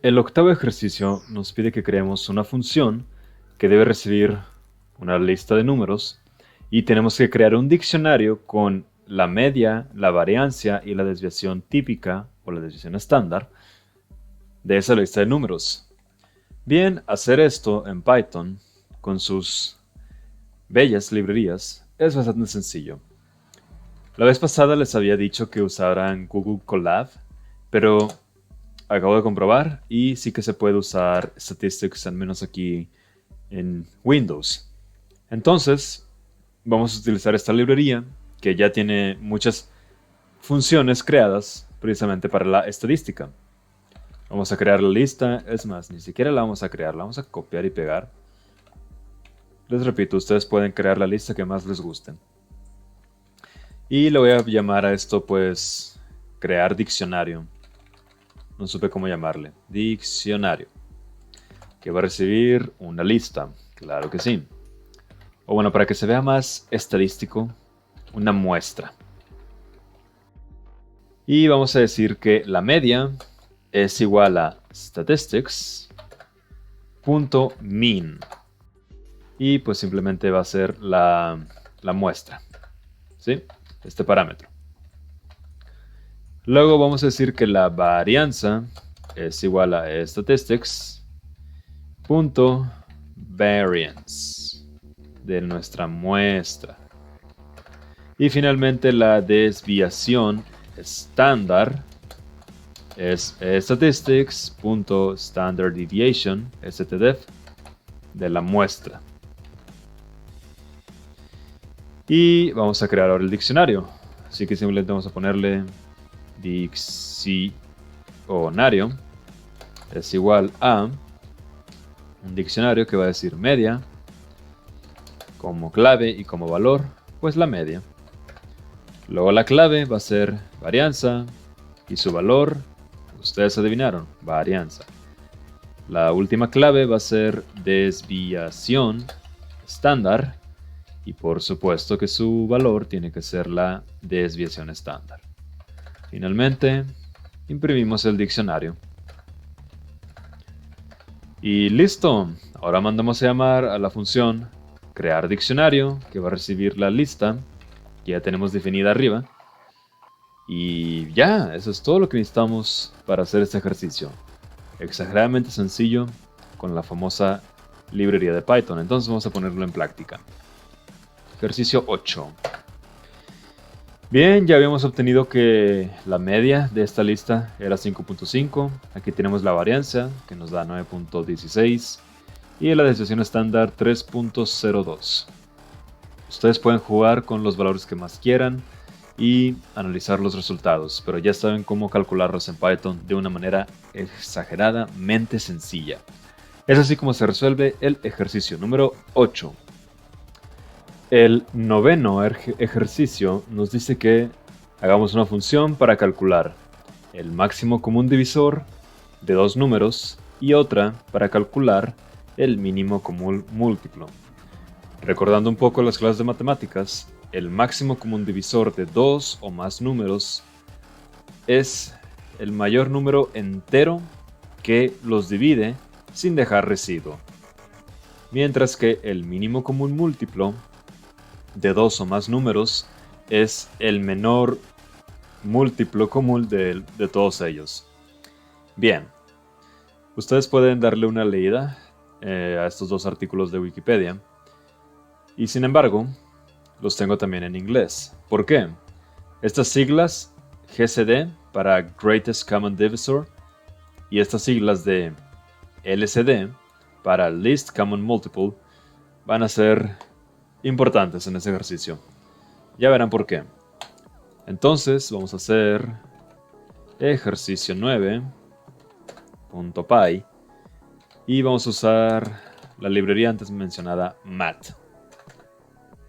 El octavo ejercicio nos pide que creemos una función que debe recibir una lista de números y tenemos que crear un diccionario con la media, la variancia y la desviación típica o la desviación estándar de esa lista de números. Bien, hacer esto en Python con sus bellas librerías es bastante sencillo. La vez pasada les había dicho que usaran Google Colab, pero acabo de comprobar y sí que se puede usar Statistics, al menos aquí en Windows. Entonces, vamos a utilizar esta librería que ya tiene muchas funciones creadas precisamente para la estadística. Vamos a crear la lista, es más, ni siquiera la vamos a crear, la vamos a copiar y pegar. Les repito, ustedes pueden crear la lista que más les guste. Y le voy a llamar a esto pues crear diccionario. No supe cómo llamarle. Diccionario. Que va a recibir una lista. Claro que sí. O bueno, para que se vea más estadístico, una muestra. Y vamos a decir que la media es igual a statistics.mean. Y pues simplemente va a ser la muestra. ¿Sí? Este parámetro. Luego vamos a decir que la varianza es igual a statistics.variance de nuestra muestra. Y finalmente la desviación estándar es statistics.standarddeviation, stdef, de la muestra. Y vamos a crear ahora el diccionario. Así que simplemente vamos a ponerle diccionario es igual a un diccionario que va a decir media como clave y como valor, pues la media. Luego la clave va a ser varianza y su valor, ustedes adivinaron, varianza. La última clave va a ser desviación estándar y por supuesto que su valor tiene que ser la desviación estándar. Finalmente, imprimimos el diccionario. Y listo. Ahora mandamos a llamar a la función crear diccionario, que va a recibir la lista que ya tenemos definida arriba. Y ya, eso es todo lo que necesitamos para hacer este ejercicio. Exageradamente sencillo con la famosa librería de Python. Entonces vamos a ponerlo en práctica. Ejercicio 8. Bien, ya habíamos obtenido que la media de esta lista era 5.5. Aquí tenemos la varianza, que nos da 9.16. Y la desviación estándar 3.02. Ustedes pueden jugar con los valores que más quieran y analizar los resultados, pero ya saben cómo calcularlos en Python de una manera exageradamente sencilla. Es así como se resuelve el ejercicio número 8. El noveno ejercicio nos dice que hagamos una función para calcular el máximo común divisor de dos números y otra para calcular el mínimo común múltiplo. Recordando un poco las clases de matemáticas, el máximo común divisor de dos o más números es el mayor número entero que los divide sin dejar residuo, mientras que el mínimo común múltiplo de dos o más números es el menor múltiplo común de todos ellos. Bien, ustedes pueden darle una leída a estos dos artículos de Wikipedia y sin embargo los tengo también en inglés. ¿Por qué? Estas siglas GCD para Greatest Common Divisor y estas siglas de LCD para Least Common Multiple van a ser importantes en este ejercicio. Ya verán por qué. Entonces vamos a hacer ejercicio 9.py y vamos a usar la librería antes mencionada mat.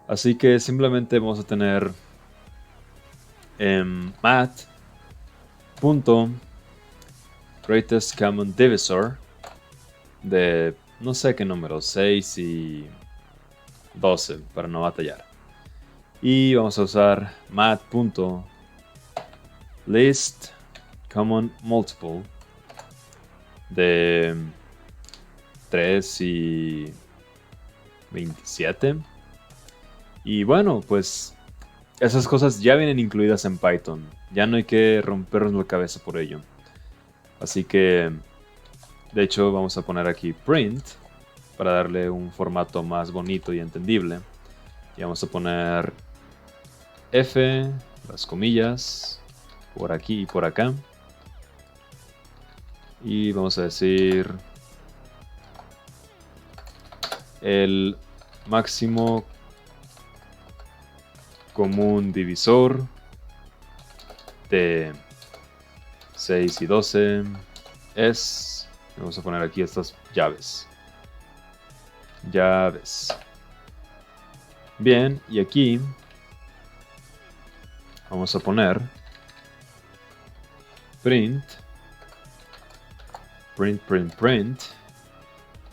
Así que simplemente vamos a tener mat.greatest common divisor de no sé qué número, 6 y 12 para no batallar. Y vamos a usar mat.least common multiple de 3 y 27. Y bueno, pues esas cosas ya vienen incluidas en Python. Ya no hay que rompernos la cabeza por ello. Así que, de hecho, vamos a poner aquí print para darle un formato más bonito y entendible. Y vamos a poner F, las comillas, por aquí y por acá. Y vamos a decir el máximo común divisor de 6 y 12 es... Vamos a poner aquí estas llaves. Bien, y aquí vamos a poner print,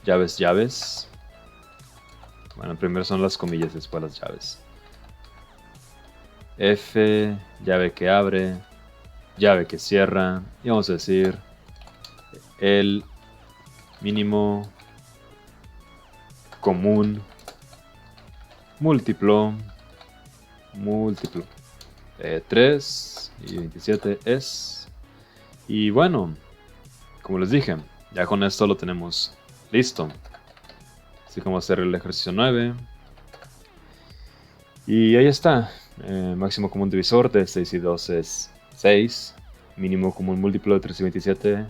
llaves. Bueno, primero son las comillas, después las llaves. F, llave que abre, llave que cierra, y vamos a decir el mínimo común múltiplo 3 y 27 es. Y bueno, como les dije, ya con esto lo tenemos listo. Así como hacer el ejercicio 9. Y ahí está. Máximo común divisor de 6 y 2 es 6. Mínimo común múltiplo de 3 y 27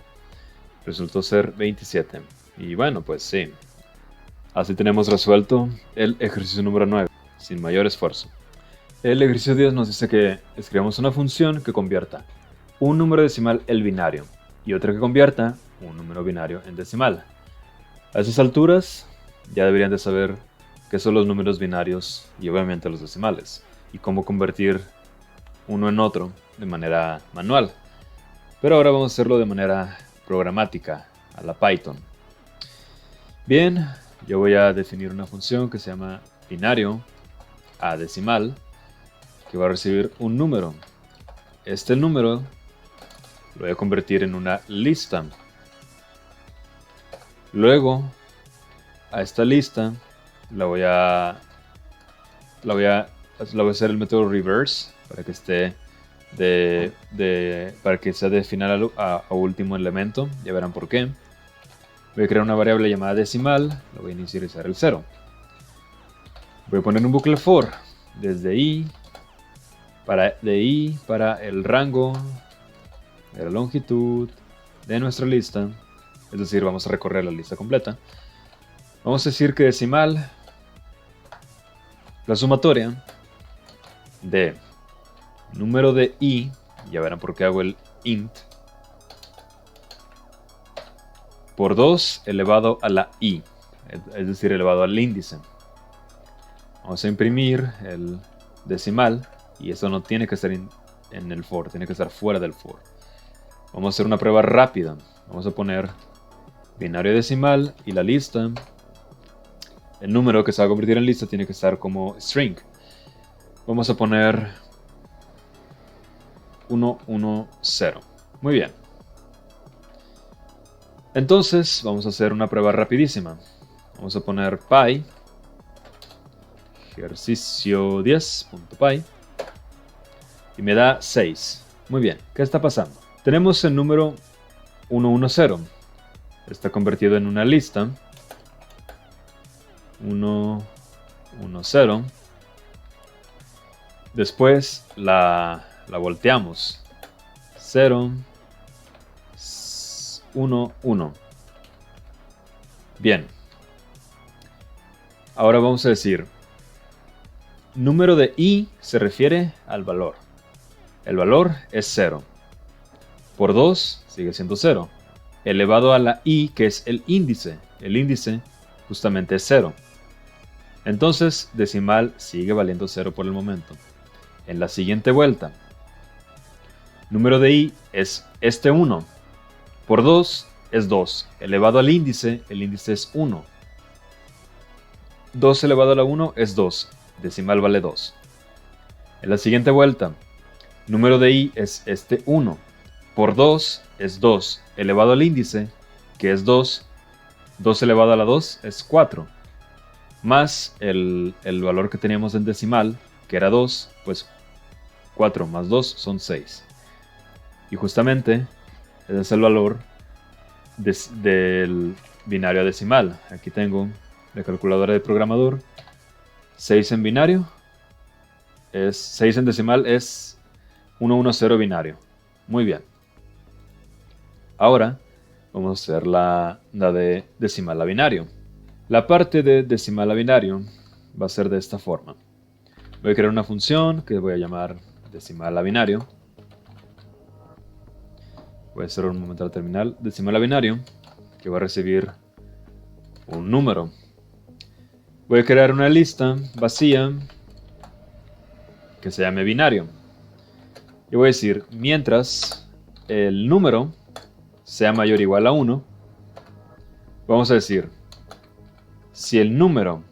resultó ser 27. Y bueno, pues sí. Así tenemos resuelto el ejercicio número 9, sin mayor esfuerzo. El ejercicio 10 nos dice que escribamos una función que convierta un número decimal en binario y otra que convierta un número binario en decimal. A esas alturas ya deberían de saber qué son los números binarios y obviamente los decimales y cómo convertir uno en otro de manera manual. Pero ahora vamos a hacerlo de manera programática, a la Python. Bien, yo voy a definir una función que se llama binario a decimal, que va a recibir un número. Este número lo voy a convertir en una lista. Luego, a esta lista la voy a hacer el método reverse para que esté para que sea de final a último elemento. Ya verán por qué. Voy a crear una variable llamada decimal, la voy a inicializar el 0. Voy a poner un bucle for desde i para el rango de la longitud de nuestra lista, es decir, vamos a recorrer la lista completa. Vamos a decir que decimal, la sumatoria de número de i, ya verán por qué hago el int, por 2 elevado a la i, es decir, elevado al índice. Vamos a imprimir el decimal y eso no tiene que estar en el for, tiene que estar fuera del for. Vamos a hacer una prueba rápida. Vamos a poner binario decimal y la lista. El número que se va a convertir en lista tiene que estar como string. Vamos a poner 110. Muy bien. Entonces vamos a hacer una prueba rapidísima. Vamos a poner py ejercicio 10.py y me da 6. Muy bien, ¿qué está pasando? Tenemos el número 110. Está convertido en una lista. 110. Después la volteamos. 0, 1, 1. Bien. Ahora vamos a decir, número de i se refiere al valor. El valor es 0. Por 2 sigue siendo 0. Elevado a la i, que es el índice. El índice justamente es 0. Entonces, decimal sigue valiendo 0 por el momento. En la siguiente vuelta, número de i es este 1. Por 2 es 2. Elevado al índice, el índice es 1. 2 elevado a la 1 es 2. Decimal vale 2. En la siguiente vuelta, número de i es este 1. Por 2 es 2. Elevado al índice, que es 2. 2 elevado a la 2 es 4. Más el valor que teníamos en decimal, que era 2, pues 4 más 2 son 6. Y justamente ese es el valor del binario a decimal. Aquí tengo la calculadora de programador. 6 en binario, 6 en decimal es 110 binario. Muy bien. Ahora vamos a hacer la de decimal a binario. La parte de decimal a binario va a ser de esta forma. Voy a crear una función que voy a llamar decimal a binario. Voy a hacer un momento la terminal. Decimal a binario, que va a recibir un número. Voy a crear una lista vacía que se llame binario. Y voy a decir, mientras el número sea mayor o igual a 1, vamos a decir, si el número,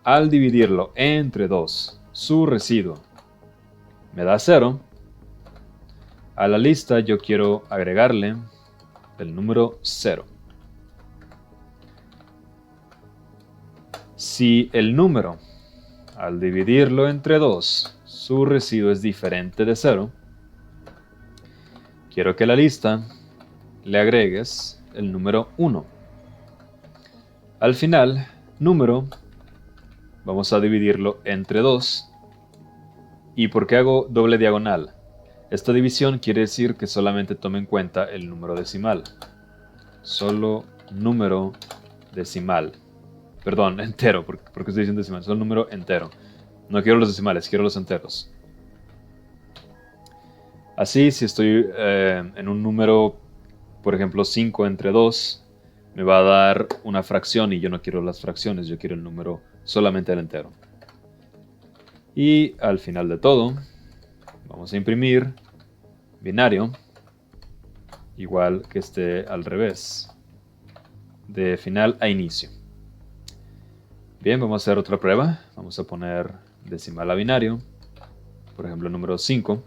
al dividirlo entre 2, su residuo me da 0, a la lista yo quiero agregarle el número 0. Si el número, al dividirlo entre 2, su residuo es diferente de 0, quiero que a la lista le agregues el número 1. Al final, número, vamos a dividirlo entre 2. ¿Y por qué hago doble diagonal? Esta división quiere decir que solamente tome en cuenta el número decimal. Solo número decimal. Perdón, entero, porque estoy diciendo decimal. Solo número entero. No quiero los decimales, quiero los enteros. Así, si estoy en un número, por ejemplo, 5 entre 2, me va a dar una fracción y yo no quiero las fracciones, yo quiero el número solamente el entero. Y al final de todo, vamos a imprimir binario, igual que esté al revés, de final a inicio. Bien, vamos a hacer otra prueba. Vamos a poner decimal a binario, por ejemplo, número 5.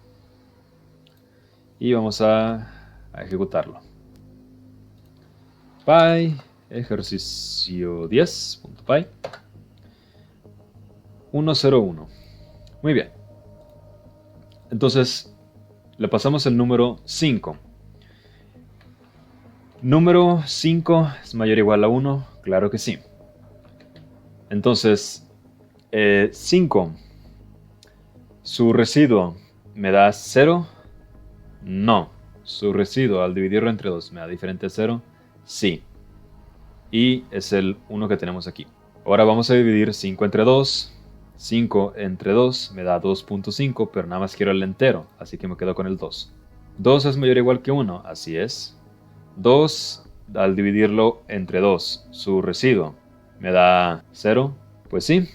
Y vamos a ejecutarlo. Py, ejercicio 10.py, 101. Muy bien. Entonces, le pasamos el número 5. ¿Número 5 es mayor o igual a 1? Claro que sí. Entonces, 5, ¿su residuo me da 0? No. ¿Su residuo al dividirlo entre 2 me da diferente a 0? Sí. Y es el 1 que tenemos aquí. Ahora vamos a dividir 5 entre 2. 5 entre 2 me da 2.5, pero nada más quiero el entero, así que me quedo con el 2. 2 es mayor o igual que 1, así es. 2 al dividirlo entre 2, su residuo me da 0, pues sí.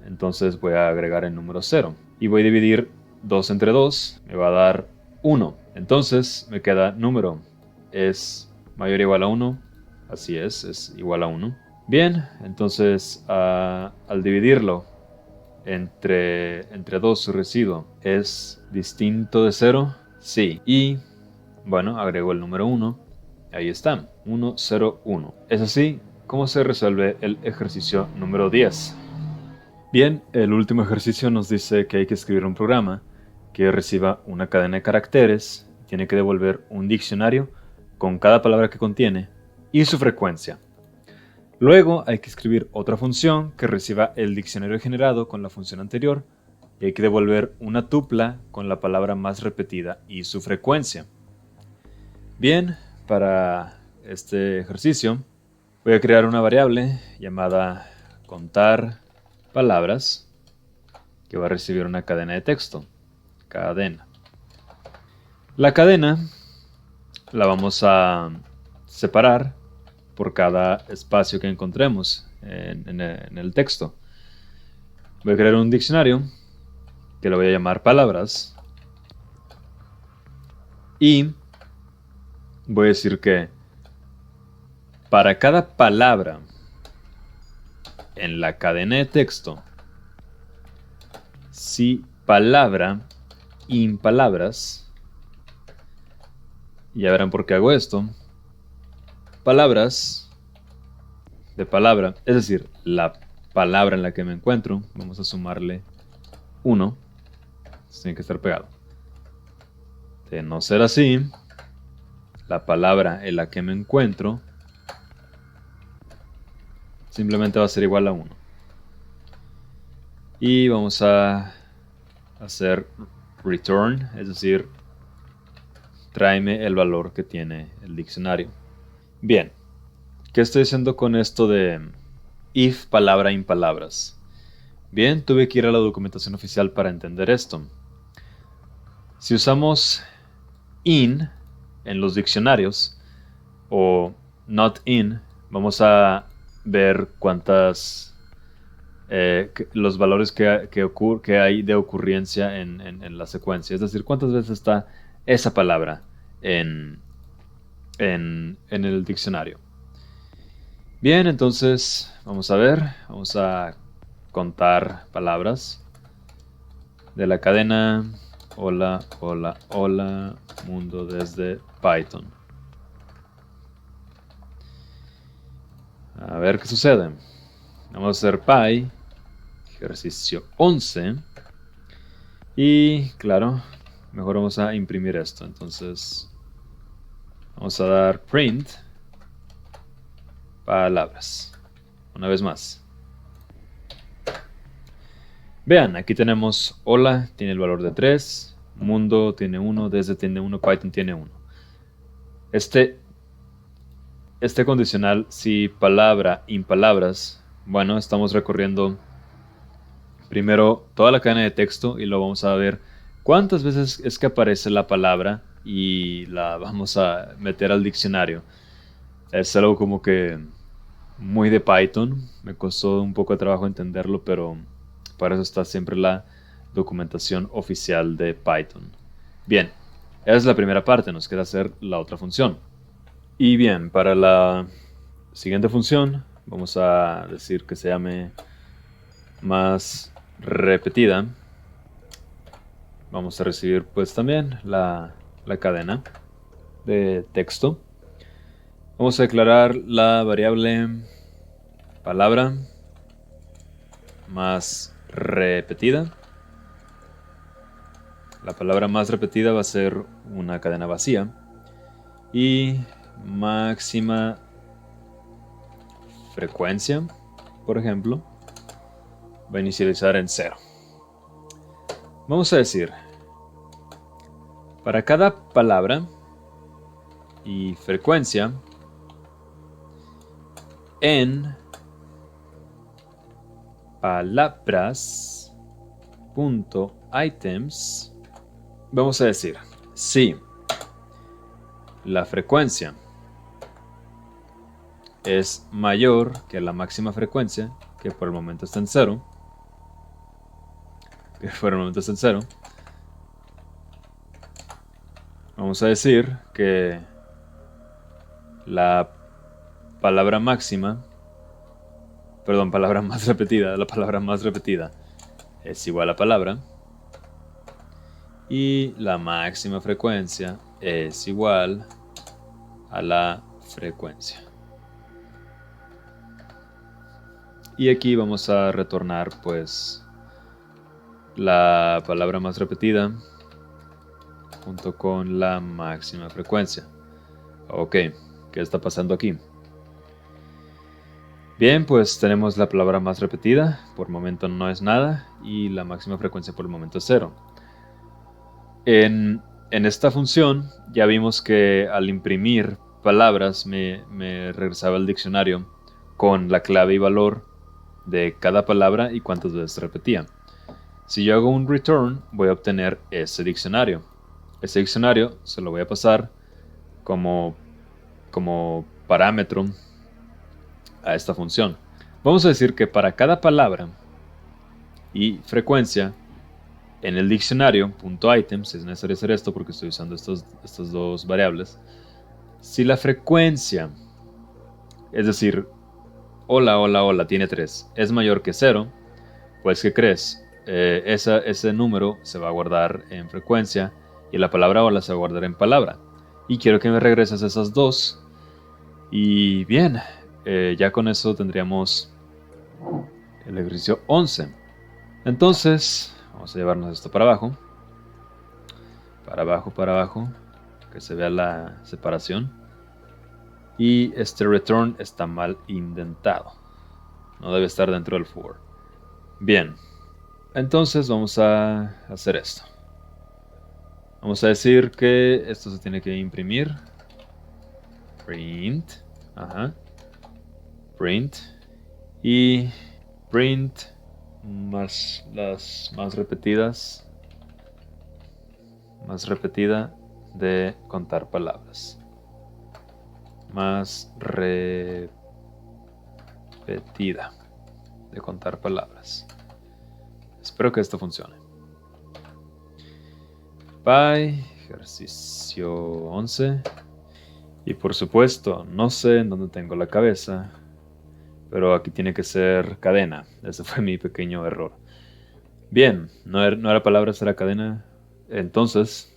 Entonces voy a agregar el número 0. Y voy a dividir 2 entre 2, me va a dar 1. Entonces me queda número, es mayor o igual a 1, así es igual a 1. Bien, entonces al dividirlo entre 2 su residuo es distinto de 0, sí. Y bueno, agrego el número 1, ahí está, 101. Es así como se resuelve el ejercicio número 10. Bien, el último ejercicio nos dice que hay que escribir un programa que reciba una cadena de caracteres, tiene que devolver un diccionario con cada palabra que contiene y su frecuencia. Luego hay que escribir otra función que reciba el diccionario generado con la función anterior y hay que devolver una tupla con la palabra más repetida y su frecuencia. Bien, para este ejercicio voy a crear una variable llamada contar palabras que va a recibir una cadena de texto. Cadena. La cadena la vamos a separar por cada espacio que encontremos en el texto. Voy a crear un diccionario que lo voy a llamar palabras y voy a decir que para cada palabra en la cadena de texto, si palabra impalabras, ya verán por qué hago esto, palabras de palabra, es decir, la palabra en la que me encuentro, vamos a sumarle 1. Tiene que estar pegado. De no ser así, la palabra en la que me encuentro simplemente va a ser igual a 1. Y vamos a hacer return, es decir, tráeme el valor que tiene el diccionario. Bien, ¿qué estoy haciendo con esto de if palabra in palabras? Bien, tuve que ir a la documentación oficial para entender esto. Si usamos in en los diccionarios o not in, vamos a ver cuántas los valores que hay de ocurrencia en la secuencia, es decir, cuántas veces está esa palabra en el diccionario. Bien, entonces vamos a contar palabras de la cadena hola, hola, hola, mundo desde Python. A ver qué sucede. Vamos a hacer py, ejercicio 11. Y claro, mejor vamos a imprimir esto. Entonces vamos a dar print palabras. Una vez más. Vean, aquí tenemos hola, tiene el valor de 3. Mundo tiene 1, desde tiene 1, Python tiene 1. Este condicional, si palabra in palabras, bueno, estamos recorriendo primero toda la cadena de texto y lo vamos a ver cuántas veces es que aparece la palabra y la vamos a meter al diccionario. Es algo como que muy de Python, me costó un poco de trabajo entenderlo, pero para eso está siempre la documentación oficial de Python. Bien, esa es la primera parte, nos queda hacer la otra función. Y bien, para la siguiente función vamos a decir que se llame más repetida. Vamos a recibir pues también la cadena de texto. Vamos a declarar la variable palabra más repetida. La palabra más repetida va a ser una cadena vacía. Y máxima frecuencia, por ejemplo, va a inicializar en 0. Vamos a decir, para cada palabra y frecuencia, en palabras.items, vamos a decir, si la frecuencia es mayor que la máxima frecuencia, que por el momento está en 0, vamos a decir que la palabra más repetida, es igual a palabra y la máxima frecuencia es igual a la frecuencia. Y aquí vamos a retornar pues la palabra más repetida junto con la máxima frecuencia. Ok, ¿qué está pasando aquí? Bien, pues tenemos la palabra más repetida, por el momento no es nada, y la máxima frecuencia por el momento es 0. En esta función ya vimos que al imprimir palabras me regresaba el diccionario con la clave y valor de cada palabra y cuántas veces se repetía. Si yo hago un return, voy a obtener ese diccionario. Ese diccionario se lo voy a pasar como parámetro a esta función. Vamos a decir que para cada palabra y frecuencia en el diccionario .items, es necesario hacer esto porque estoy usando estas dos variables. Si la frecuencia, es decir, hola, hola, hola, tiene 3, es mayor que 0, pues ¿qué crees? Ese número se va a guardar en frecuencia y la palabra hola se va a guardar en palabra. Y quiero que me regreses esas dos Y bien, ya con eso tendríamos el ejercicio 11. Entonces, vamos a llevarnos esto para abajo. Para abajo, que se vea la separación. Y este return está mal indentado. No debe estar dentro del for. Bien, entonces vamos a hacer esto. Vamos a decir que esto se tiene que imprimir. Print. Ajá. Print. Y print más las más repetidas. Más repetida de contar palabras. Más repetida de contar palabras. Espero que esto funcione. Py, ejercicio 11. Y por supuesto, no sé en dónde tengo la cabeza, pero aquí tiene que ser cadena. Ese fue mi pequeño error. Bien, no era palabras, era cadena. Entonces,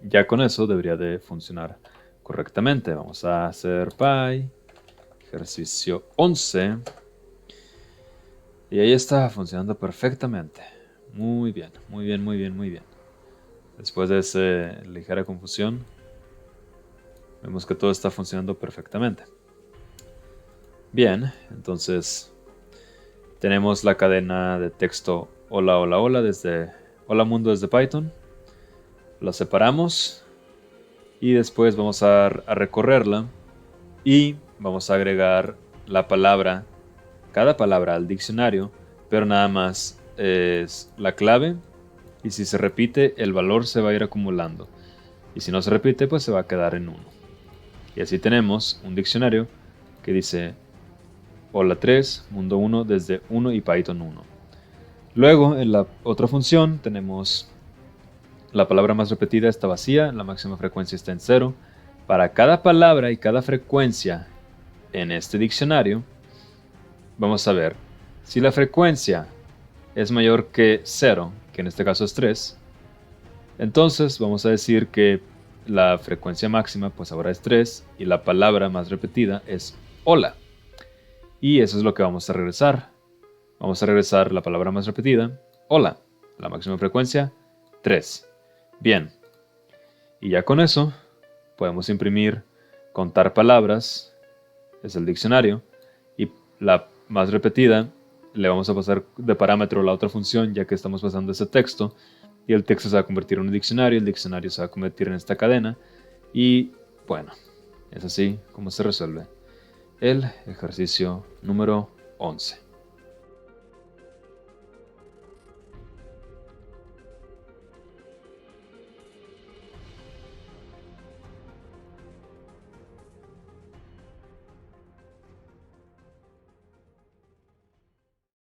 ya con eso debería de funcionar correctamente. Vamos a hacer Py, ejercicio 11. Y ahí está funcionando perfectamente. Muy bien, muy bien, muy bien, muy bien. Después de esa ligera confusión, vemos que todo está funcionando perfectamente. Bien, entonces tenemos la cadena de texto hola, hola, hola desde hola mundo desde Python. La separamos y después vamos a recorrerla y vamos a agregar la palabra, cada palabra al diccionario, pero nada más es la clave y si se repite el valor se va a ir acumulando y si no se repite pues se va a quedar en 1. Y así tenemos un diccionario que dice hola 3, mundo 1 desde 1 y Python 1. Luego en la otra función tenemos la palabra más repetida está vacía, la máxima frecuencia está en 0. Para cada palabra y cada frecuencia en este diccionario, vamos a ver si la frecuencia es mayor que 0, que en este caso es 3, entonces vamos a decir que la frecuencia máxima pues ahora es 3 y la palabra más repetida es hola. Y eso es lo que vamos a regresar. Vamos a regresar la palabra más repetida, hola, la máxima frecuencia 3. Bien, y ya con eso podemos imprimir contar palabras, es el diccionario, y la más repetida le vamos a pasar de parámetro la otra función ya que estamos pasando ese texto y el texto se va a convertir en un diccionario, el diccionario se va a convertir en esta cadena y bueno, es así como se resuelve el ejercicio número 11.